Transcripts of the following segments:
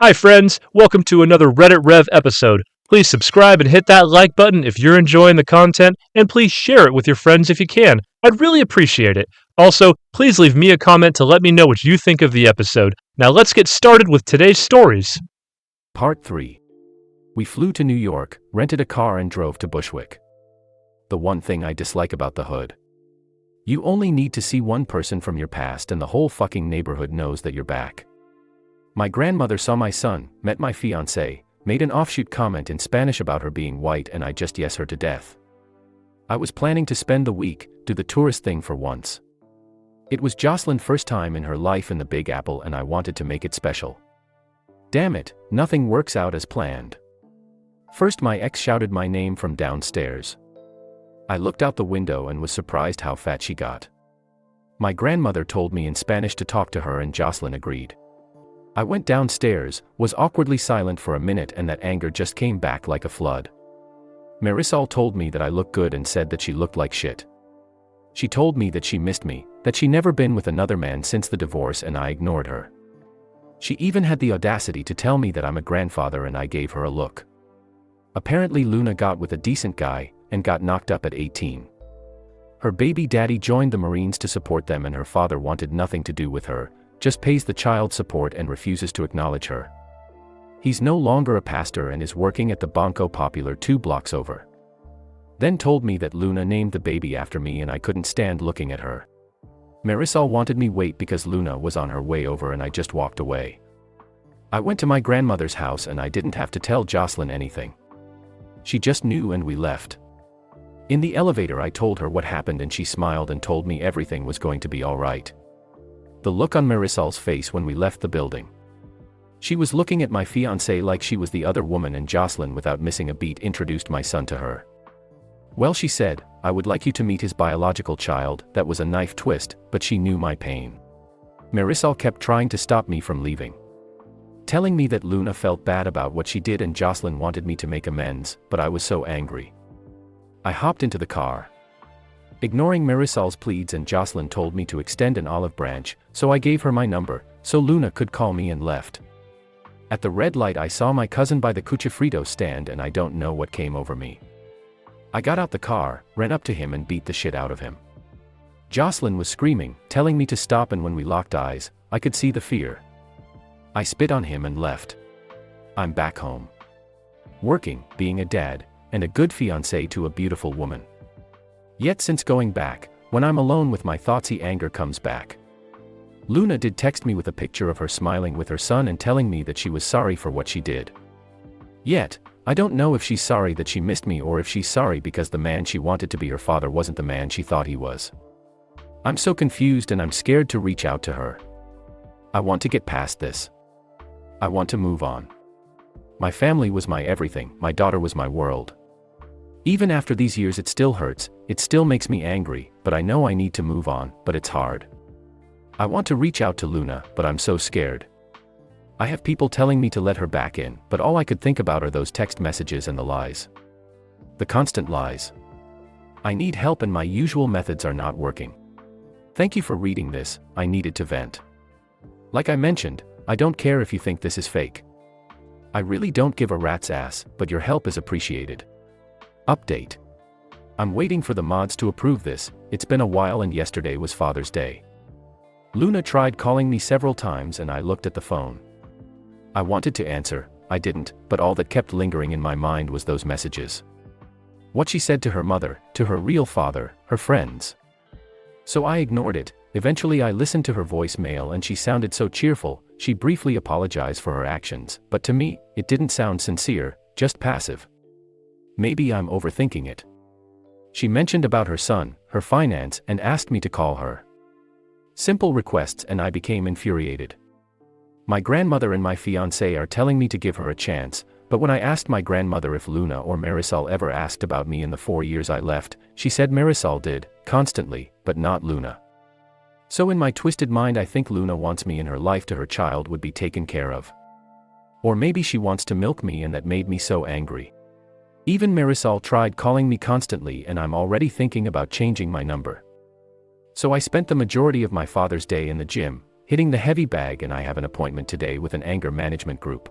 Hi friends, welcome to another RedditRev episode. Please subscribe and hit that like button if you're enjoying the content, and please share it with your friends if you can. I'd really appreciate it. Also, please leave me a comment to let me know what you think of the episode. Now let's get started with today's stories. Part 3. We flew to New York, rented a car and drove to Bushwick. The one thing I dislike about the hood. You only need to see one person from your past and the whole fucking neighborhood knows that you're back. My grandmother saw my son, met my fiancée, made an offshoot comment in Spanish about her being white, and I just yes her to death. I was planning to spend the week, do the tourist thing for once. It was Jocelyn's first time in her life in the Big Apple and I wanted to make it special. Damn it, nothing works out as planned. First my ex shouted my name from downstairs. I looked out the window and was surprised how fat she got. My grandmother told me in Spanish to talk to her and Jocelyn agreed. I went downstairs, was awkwardly silent for a minute, and that anger just came back like a flood. Marisol told me that I looked good and said that she looked like shit. She told me that she missed me, that she never been with another man since the divorce, and I ignored her. She even had the audacity to tell me that I'm a grandfather, and I gave her a look. Apparently Luna got with a decent guy, and got knocked up at 18. Her baby daddy joined the Marines to support them, and her father wanted nothing to do with her, just pays the child support and refuses to acknowledge her. He's no longer a pastor and is working at the Banco Popular 2 blocks over. Then told me that Luna named the baby after me and I couldn't stand looking at her. Marisol wanted me wait because Luna was on her way over and I just walked away. I went to my grandmother's house and I didn't have to tell Jocelyn anything. She just knew and we left. In the elevator I told her what happened and she smiled and told me everything was going to be alright. The look on Marisol's face when we left the building. She was looking at my fiancé like she was the other woman, and Jocelyn, without missing a beat, introduced my son to her. Well, she said, I would like you to meet his biological child. That was a knife twist, but she knew my pain. Marisol kept trying to stop me from leaving. Telling me that Luna felt bad about what she did and Jocelyn wanted me to make amends, but I was so angry. I hopped into the car. Ignoring Marisol's pleads, and Jocelyn told me to extend an olive branch, so I gave her my number, so Luna could call me, and left. At the red light I saw my cousin by the cuchifrito stand and I don't know what came over me. I got out the car, ran up to him and beat the shit out of him. Jocelyn was screaming, telling me to stop, and when we locked eyes, I could see the fear. I spit on him and left. I'm back home. Working, being a dad, and a good fiancé to a beautiful woman. Yet since going back, when I'm alone with my thoughts, anger comes back. Luna did text me with a picture of her smiling with her son and telling me that she was sorry for what she did. Yet, I don't know if she's sorry that she missed me or if she's sorry because the man she wanted to be her father wasn't the man she thought he was. I'm so confused and I'm scared to reach out to her. I want to get past this. I want to move on. My family was my everything, my daughter was my world. Even after these years it still hurts, it still makes me angry, but I know I need to move on, but it's hard. I want to reach out to Luna, but I'm so scared. I have people telling me to let her back in, but all I could think about are those text messages and the lies. The constant lies. I need help and my usual methods are not working. Thank you for reading this, I needed to vent. Like I mentioned, I don't care if you think this is fake. I really don't give a rat's ass, but your help is appreciated. Update. I'm waiting for the mods to approve this. It's been a while and yesterday was Father's Day. Luna tried calling me several times and I looked at the phone. I wanted to answer, I didn't, but all that kept lingering in my mind was those messages. What she said to her mother, to her real father, her friends. So I ignored it. Eventually I listened to her voicemail and she sounded so cheerful. She briefly apologized for her actions, but to me, it didn't sound sincere, just passive. Maybe I'm overthinking it. She mentioned about her son, her finance, and asked me to call her. Simple requests and I became infuriated. My grandmother and my fiancé are telling me to give her a chance, but when I asked my grandmother if Luna or Marisol ever asked about me in the 4 years I left, she said Marisol did, constantly, but not Luna. So in my twisted mind I think Luna wants me in her life to her child would be taken care of. Or maybe she wants to milk me and that made me so angry. Even Marisol tried calling me constantly and I'm already thinking about changing my number. So I spent the majority of my Father's Day in the gym, hitting the heavy bag, and I have an appointment today with an anger management group.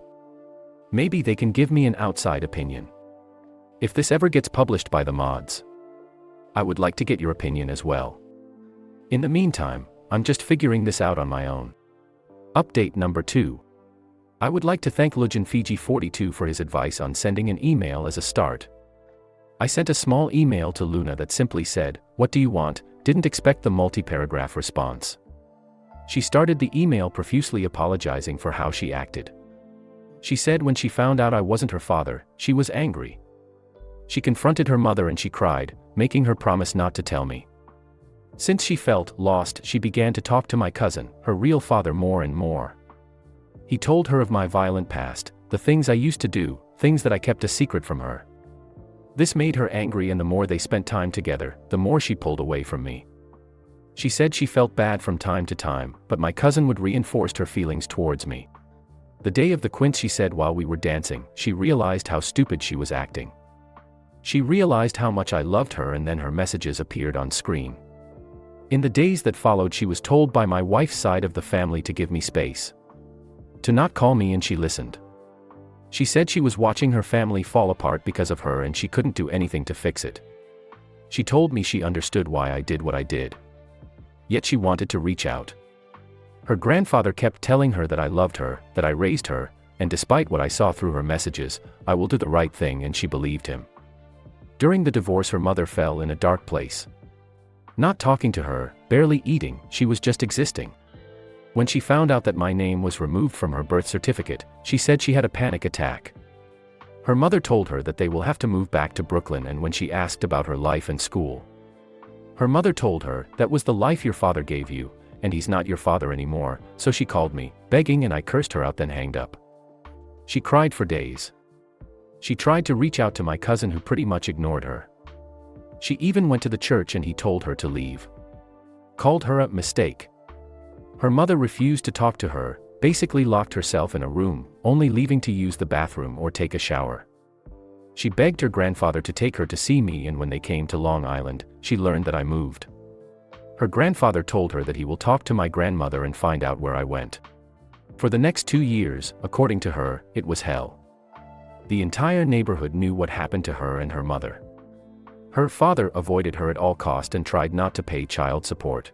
Maybe they can give me an outside opinion. If this ever gets published by the mods, I would like to get your opinion as well. In the meantime, I'm just figuring this out on my own. Update number 2. I would like to thank LegendFiji42 for his advice on sending an email as a start. I sent a small email to Luna that simply said, "What do you want?" Didn't expect the multi-paragraph response. She started the email profusely apologizing for how she acted. She said when she found out I wasn't her father, she was angry. She confronted her mother and she cried, making her promise not to tell me. Since she felt lost, she began to talk to my cousin, her real father, more and more. He told her of my violent past, the things I used to do, things that I kept a secret from her. This made her angry, and the more they spent time together, the more she pulled away from me. She said she felt bad from time to time, but my cousin would reinforce her feelings towards me. The day of the quince, she said while we were dancing, she realized how stupid she was acting. She realized how much I loved her, and then her messages appeared on screen. In the days that followed, she was told by my wife's side of the family to give me space, to not call me, and she listened. She said she was watching her family fall apart because of her and she couldn't do anything to fix it. She told me she understood why I did what I did. Yet she wanted to reach out. Her grandfather kept telling her that I loved her, that I raised her, and despite what I saw through her messages, I will do the right thing, and she believed him. During the divorce, her mother fell in a dark place. Not talking to her, barely eating, she was just existing. When she found out that my name was removed from her birth certificate, she said she had a panic attack. Her mother told her that they will have to move back to Brooklyn, and when she asked about her life and school, her mother told her, "That was the life your father gave you, and he's not your father anymore." So she called me, begging, and I cursed her out, then hanged up. She cried for days. She tried to reach out to my cousin, who pretty much ignored her. She even went to the church and he told her to leave. Called her a mistake. Her mother refused to talk to her, basically locked herself in a room, only leaving to use the bathroom or take a shower. She begged her grandfather to take her to see me, and when they came to Long Island, she learned that I moved. Her grandfather told her that he will talk to my grandmother and find out where I went. For the next 2 years, according to her, it was hell. The entire neighborhood knew what happened to her and her mother. Her father avoided her at all cost and tried not to pay child support.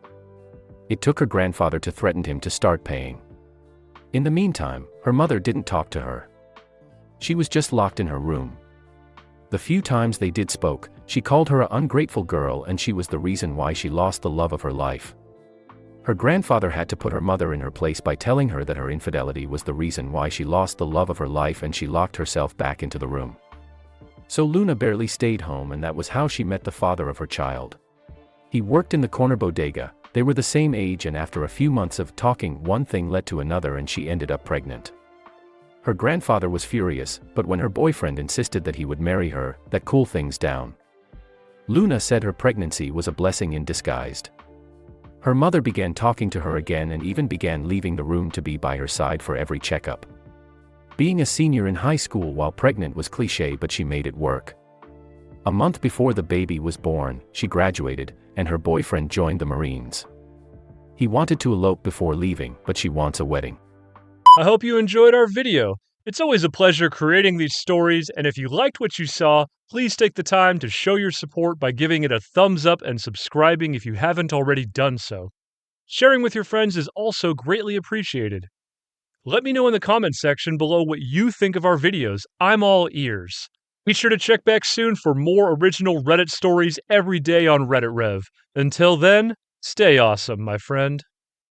It took her grandfather to threaten him to start paying. In the meantime, her mother didn't talk to her. She was just locked in her room. The few times they did spoke, she called her an ungrateful girl, and she was the reason why she lost the love of her life. Her grandfather had to put her mother in her place by telling her that her infidelity was the reason why she lost the love of her life, and she locked herself back into the room. So Luna barely stayed home, and that was how she met the father of her child. He worked in the corner bodega. They were the same age, and after a few months of talking, one thing led to another and she ended up pregnant. Her grandfather was furious, but when her boyfriend insisted that he would marry her, that cooled things down. Luna said her pregnancy was a blessing in disguise. Her mother began talking to her again and even began leaving the room to be by her side for every checkup. Being a senior in high school while pregnant was cliché, but she made it work. A month before the baby was born, she graduated, and her boyfriend joined the Marines. He wanted to elope before leaving, but she wants a wedding. I hope you enjoyed our video. It's always a pleasure creating these stories, and if you liked what you saw, please take the time to show your support by giving it a thumbs up and subscribing if you haven't already done so. Sharing with your friends is also greatly appreciated. Let me know in the comments section below what you think of our videos. I'm all ears. Be sure to check back soon for more original Reddit stories every day on RedditRev. Until then, stay awesome, my friend.